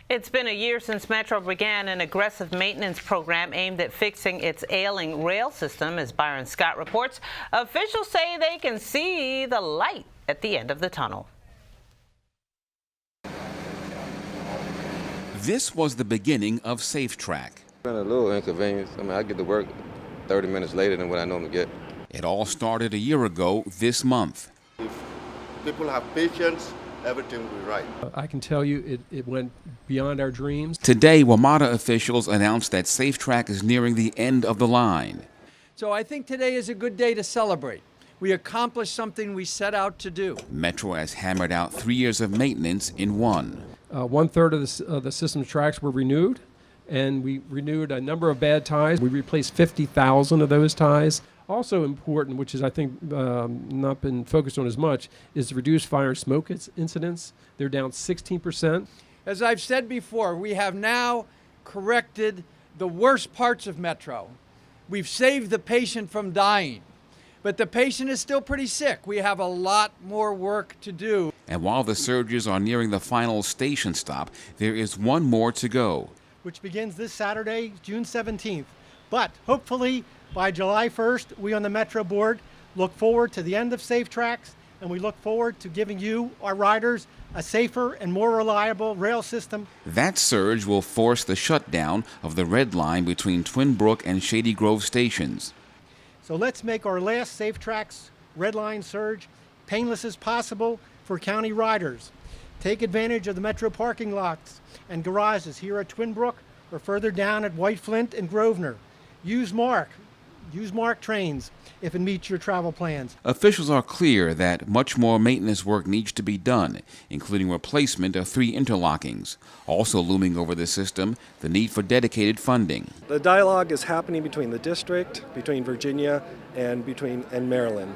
It's been a year since Metro began an aggressive maintenance program aimed at fixing its ailing rail system. As Byron Scott reports, officials say they can see the light at the end of the tunnel. This was the beginning of Safetrack. It's been a little inconvenience. I mean, I get to work 30 minutes later than what I normally get. It all started a year ago this month. If people have patience, everything will be right. I can tell you it went beyond our dreams. Today, WMATA officials announced that Safetrack is nearing the end of the line. So I think today is a good day to celebrate. We accomplished something we set out to do. Metro has hammered out 3 years of maintenance in one. 1/3 of the system's tracks were renewed, and we renewed a number of bad ties. We replaced 50,000 of those ties. Also important, which is I think not been focused on as much, is to reduce fire and smoke incidents. They're down 16%. As I've said before, we have now corrected the worst parts of Metro. We've saved the patient from dying, but the patient is still pretty sick. We have a lot more work to do. And while the surges are nearing the final station stop, there is one more to go. Which begins this Saturday, June 17th. But hopefully by July 1st, we on the Metro Board look forward to the end of Safetracks, and we look forward to giving you, our riders, a safer and more reliable rail system. That surge will force the shutdown of the Red Line between Twin Brook and Shady Grove stations. So let's make our last Safetracks Red Line surge painless as possible for county riders. Take advantage of the Metro parking lots and garages here at Twin Brook or further down at White Flint and Grosvenor. Use MARC trains if it meets your travel plans. Officials are clear that much more maintenance work needs to be done, including replacement of 3 interlockings. Also looming over the system, the need for dedicated funding. The dialogue is happening between the district, between Virginia, and Maryland.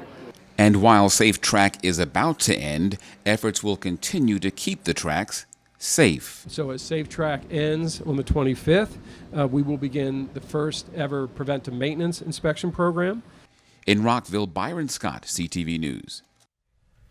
And while Safetrack is about to end, efforts will continue to keep the tracks safe. So as Safetrack ends on the 25th, we will begin the first ever preventive maintenance inspection program. In Rockville, Byron Scott, CTV News.